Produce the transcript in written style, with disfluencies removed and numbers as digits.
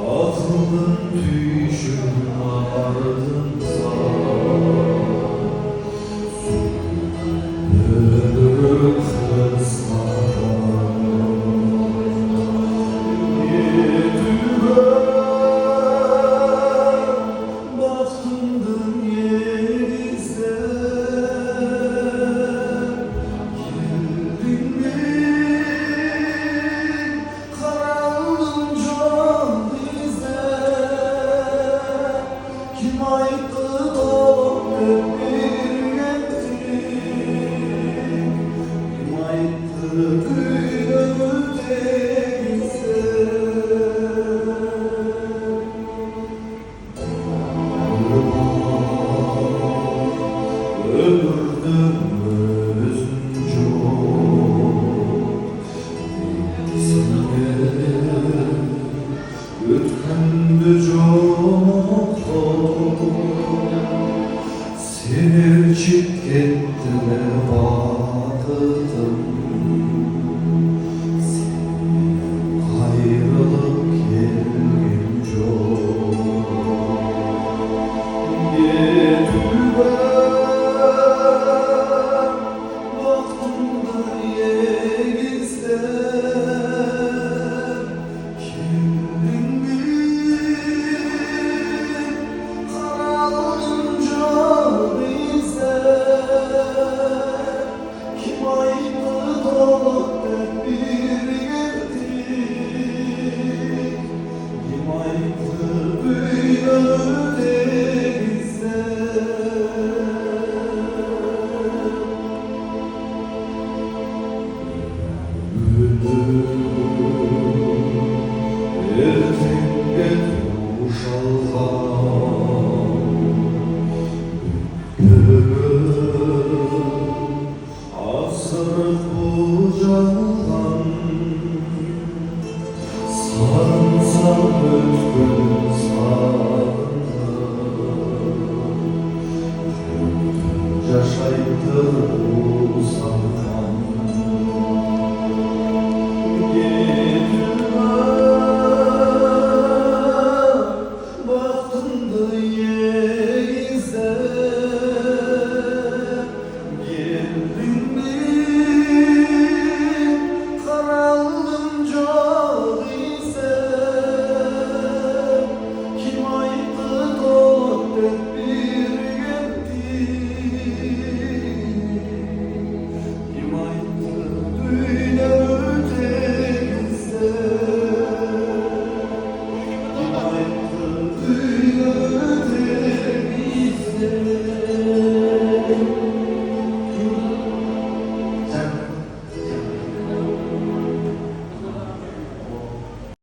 Aklımın düşün ardınsa ölür kızlarım. Yedüğe baktımdım yegizde, girdin mi karanlınca bize? Kim ayıttı da hep bir yettik? Kim ayıttı büyüdü bize? Öldürdüm özünce seni ütkendi çok sinir çıktı ve batırdım ayrılık gelince yedüğe baktımda yegizde, kimdin bil kararınca bize? Kim ayıttı da hep bir yettik? Kim ayıttı büyüdü bize? Ertenge kuşalgan asır kucağından sarımsak ötkün